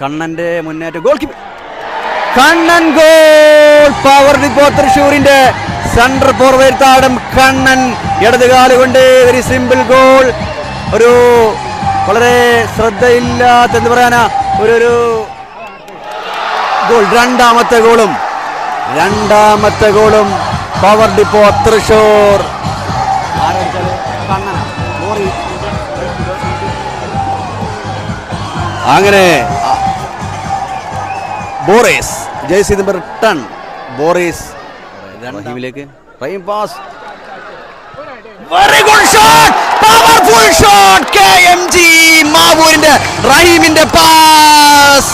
കണ്ണന്റെ മുന്നേറ്റം goal keeper Kannan goal. Power depot തൃശ്ശൂരിന്റെ സെൻട്രൽ ഫോർവേഡ് താരം കണ്ണൻ ഇടതുകാല് കൊണ്ട് വെരി സിമ്പിൾ ഗോൾ. ഒരു വളരെ ശ്രദ്ധയില്ലാത്ത എന്ന് പറയാനാ ഒരു ഗോൾ. രണ്ടാമത്തെ ഗോളും പവർ ഡിപ്പോ തൃശ്ശൂർ. അങ്ങനെ ബോറിസ് ജേഴ്സി നമ്പർ 10 ബോറിസ് റഹീമിലേക്ക് Rahim pass. Very good shot, powerful shot. KMG മാവൂരിന്റെ റഹീമിന്റെ pass.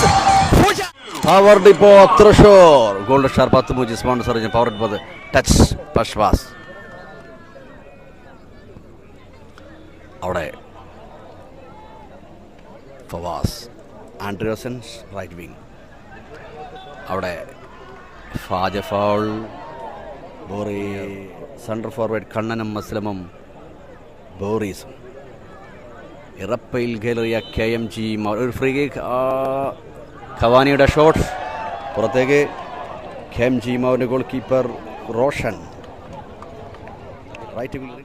Power depot Thrissur. Gold star 10 sponsor power depot touch push pass. അവിടെ ഫവാസ് ആൻഡ്രിയോസൻ റൈറ്റ് വിങ്. അവിടെ ഫാജ ഫൗൾ. ബോറി സെൻട്രൽ ഫോർവേഡ് കണ്ണനും മസ്ലമും ബോറീസും ഇറപ്പയിൽ കയറിയ KMG. ഒരു ഫ്രീ കിക്ക്. ഖവാനിയുടെ ഷോട്ട് പുറത്തേക്ക്. KMG മാവിൻ്റെ goal keeper Roshan right wing.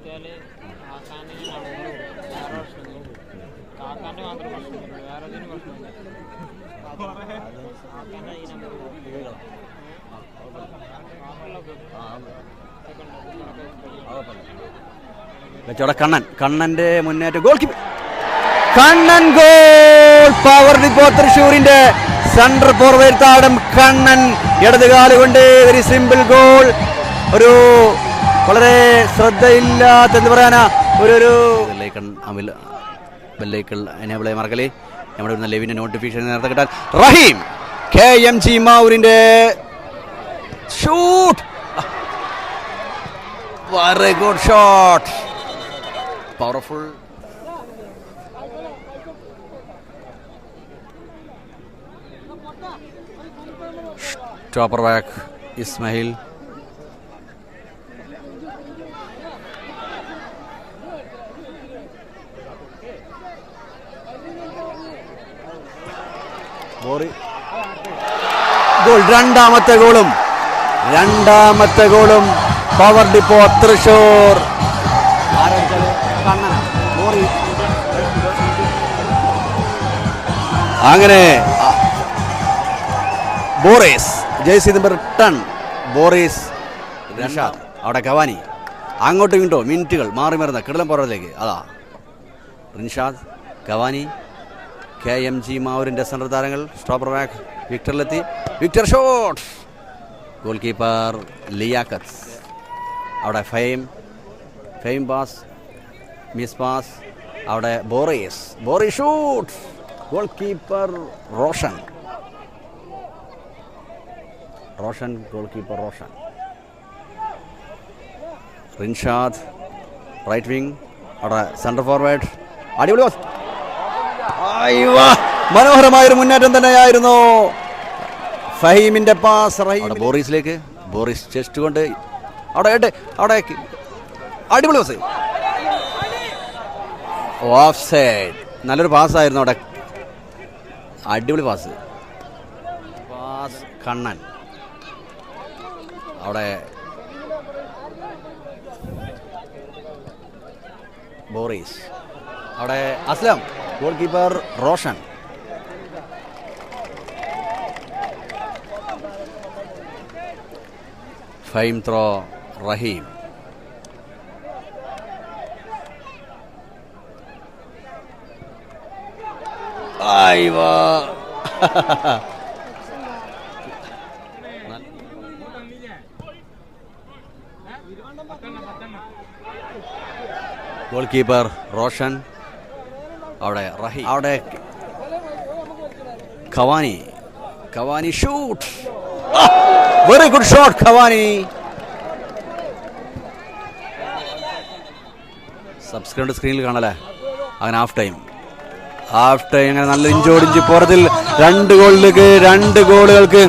കണ്ണന്റെ മുന്നേറ്റം goal keeper Kannan goal. Power depot തൃശ്ശൂരിന്റെ സെൻട്രൽ ഫോർവേഡ് താരം കണ്ണൻ ഇടതുകാല് കൊണ്ട് വെരി സിമ്പിൾ ഗോൾ. ഒരു വളരെ ശ്രദ്ധയില്ലാത്ത എന്ന് പറയാനാ ഒരു എനേബിളായി മറക്കലേ. നമ്മുടെ ഇവിടുന്ന് ലെവിന്റെ നോട്ടിഫിക്കേഷൻ നേരത്തെ കിട്ടാൻ റഹീം. KMG മാവൂരിന്റെ shoot. Very good shot, powerful. Stopper back Ismail. Goal. രണ്ടാമത്തെ ഗോളും പവർ ഡിപ്പോ തൃശ്ശൂർ. അങ്ങനെ Boris jersey number 10 Boris Rashad. അവിടെ ഖവാനി. അങ്ങോട്ടും ഇങ്ങോട്ടോ മിനിറ്റുകൾ മാറി മരുന്ന കിടലം പുറത്തേക്ക്. അതാ റിൻഷാദ് ഖവാനി. KMG മാവൂരിന്റെ സെൻട്രൽ താരങ്ങൾ സ്റ്റോപ്പർ ബാക്ക് വിക്ടറിലെത്തി. Victor shot. Goal keeper Liyaqat. അവിടെ ഫെയിം പാസ് മിസ് പാസ്. അവിടെ Boris shoot. Goal keeper Roshan goal keeper Roshan. Rinshad right wing. അവിടെ സെൻട്രൽ ഫോർവേഡ്. അടിപൊളി പാസ്. മനോഹരമായൊരു മുന്നേറ്റം തന്നെയായിരുന്നു ഫഹീമിന്റെ പാസ്. ബോറിസിലേക്ക്. ബോറിസ് ചെസ്റ്റ് കൊണ്ട് അവിടെ അടിപൊളി പാസ്. Of side. നല്ലൊരു പാസ്സായിരുന്നു അവിടെ. അടിപൊളി പാസ്. കണ്ണൻ. അവിടെ ബോറിസ്. അവിടെ Aslam. Goal keeper Roshan. Faheem throw Rahim. Goal keeper Roshan. അവിടെ റഹീം. അവിടെ Cavani shoot. Very good shot Cavani. Subscribe സ്ക്രീനിൽ കാണല്ലേ. അങ്ങനെ ഹാഫ് ടൈം അങ്ങനെ നല്ല ഇഞ്ചോടിഞ്ച് പുറത്തിൽ 2 ഗോളുകൾക്ക്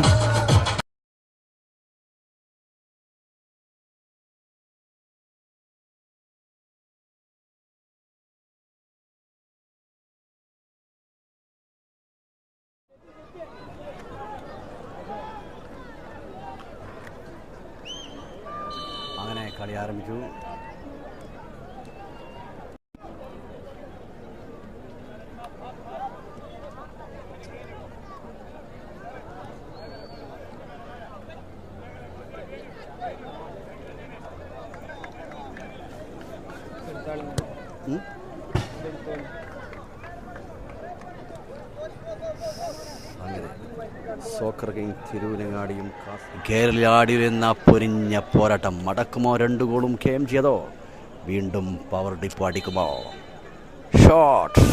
കളി ആരംഭിച്ചു. സോക്കർ കിങ് തിരുവനങ്ങാടിയും കേരളാടിയിൽ എന്ന പൊരിഞ്ഞ പോരാട്ടം. മടക്കുമോ 2 ഗോളും കെഎം ചെയ്തോ? വീണ്ടും പവർ ഡിപ്പോ അടിക്കുമോ? ഷോട്ട്.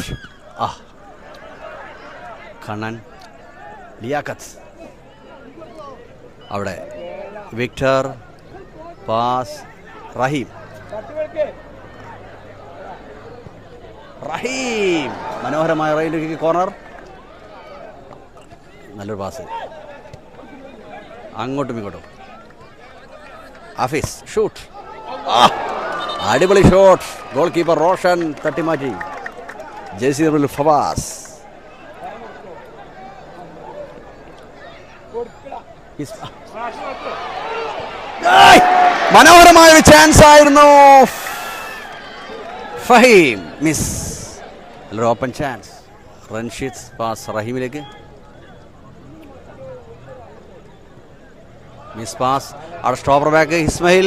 കണ്ണൻ, ലിയാഖത്ത്, അവിടെ വിക്ടർ, പാസ്, റഹീം, മനോഹരമായ റൈറ്റ് കിക്ക്, കോർണർ, നല്ലൊരു പാസ് അങ്ങോട്ടും ഇങ്ങോട്ടും. ഹഫീസ് ഷൂട്ട്, അടിപൊളി ഷോട്ട്. ഗോൾ കീപ്പർ റോഷൻ തട്ടിമാറ്റി. ജേസി നമ്പർ ഫവാസ്. മനോഹരമായ ഒരു ചാൻസ് ആയിരുന്നു. ഫഹീം മിസ്. നല്ലൊരു ഓപ്പൺ ചാൻസ്. റൺഷീദ് പാസ് റഹീമിലേക്ക്. Miss pass. അവിടെ stopper back Ismail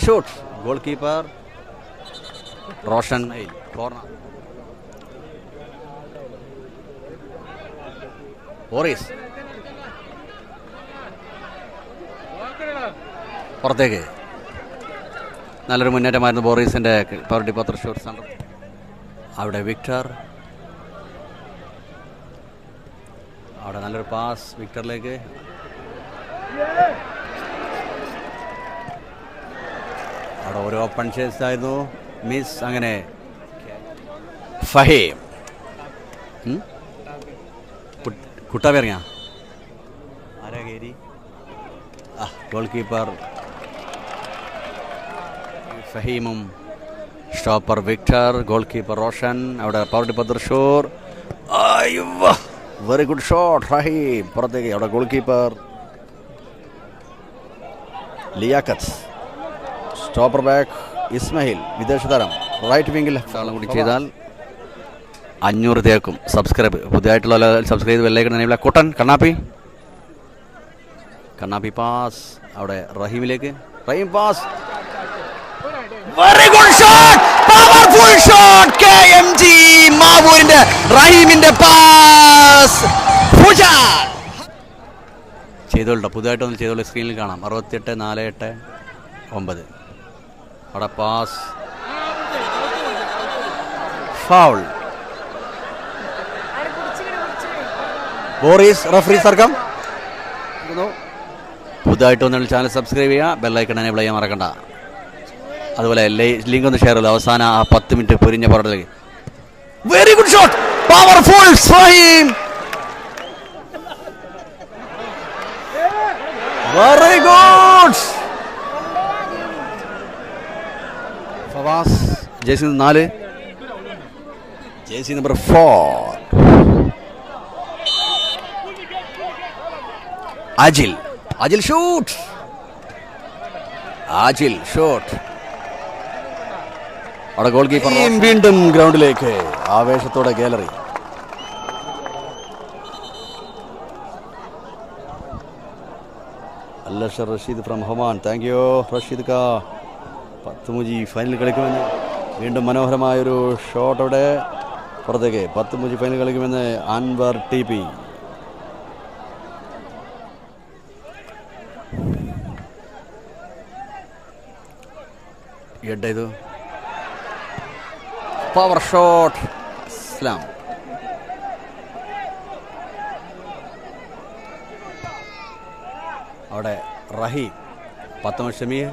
shoot. Goal keeper Roshan. Corner. Boris പുറത്തേക്ക്. നല്ലൊരു മുന്നേറ്റമായിരുന്നു ബോറീസിന്റെ. Power depot Thrissur central. അവിടെ വിക്ടർ. അവിടെ നല്ലൊരു പാസ് വിക്ടറിലേക്ക്. അവിടെ ഒരു ഓപ്പൺ ചേസ് ആയിരുന്നു. മിസ്. അങ്ങനെ ഫഹീം കുട്ടാബി ഇറങ്ങിയ ആരാ കയറി? ഗോൾ കീപ്പർ ഫഹീമും stopper Victor. Goal keeper Roshan. അവിടെ power depot Thrissur. Very good shot Rahim. പുറത്തേക്ക്. അവിടെ goal keeper Liyaqat. Stopper back Ismail, വിദേശ താരം. റൈറ്റ് വിംഗിൽ താളം കൂടി ചെയ്താൽ 500 തേക്കും. സബ്സ്ക്രൈബ് പുതിയതായിട്ടുള്ള സബ്സ്ക്രൈബ് ചെയ്ത് വെള്ളേക്കുന്ന കുട്ടൻ. കണ്ണാപ്പി പാസ്. അവിടെ റഹീമിലേക്ക്. Rahim pass. Very good shot. Powerful shot. KMG മാവൂരിന്റെ റഹീമിന്റെ പാസ്. ചെയ്തോളൂ. പുതുതായിട്ടൊന്ന് ചെയ്തോളൂ. സ്ക്രീനിൽ കാണാം. 68-4-8-9. അവിടെ പാസ്. ഫൗൾ. ബോറിസ് റഫറി സർക്കം. പുതുതായിട്ട് വന്നാൽ ചാനൽ സബ്സ്ക്രൈബ് ചെയ്യുക. ബെല്ലൈക്കൺ എനേബിൾ ചെയ്യാൻ മറക്കണ്ട. അതുപോലെ ലിങ്ക് ഒന്ന് ഷെയർ ചെയ്തു. അവസാന ആ 10 മിനിറ്റ് പൊരിഞ്ഞ പോരാട്ടത്തിലേക്ക്. Very good shot. Powerful Faheem. Very good. Fawaz. ജേസി 4. ജേസി നമ്പർ 4. അജിൽ ഷൂട്ട്. അവിടെ ഗോൾ കീപ്പർ വീണ്ടും ഗ്രൗണ്ടിലേക്ക്. ആവേശത്തോടെ ഗാലറി. അല്ലഷർ റഷീദ് ഫ്രം ഹൊമാൻ. താങ്ക് യു റഷീദ് കാ. 10 മുജി ഫൈനൽ കളിക്കുമെന്ന്. വീണ്ടും മനോഹരമായൊരു ഷോട്ട്. അവിടെ പുറത്തേക്ക്. 10 മുജി ഫൈനൽ കളിക്കുമെന്ന് അൻവർ TP. എഡ്ഡു പവർ ഷോട്ട്. ഇസ്ലാം. അവിടെ റഹീം. 10 ഷമീർ.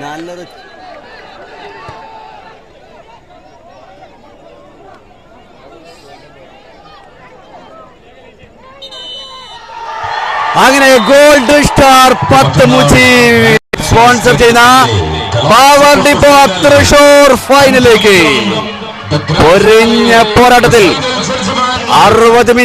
നല്ലൊരു അങ്ങനെ ഗോൾഡ് സ്റ്റാർ 10 മുജി സ്പോൺസർ ചെയ്യുന്ന പവർ ഡിപ്പോ തൃശ്ശൂർ ഫൈനലിലേക്ക് പൊരിഞ്ഞ പോരാട്ടത്തിൽ 60 മിനിറ്റ്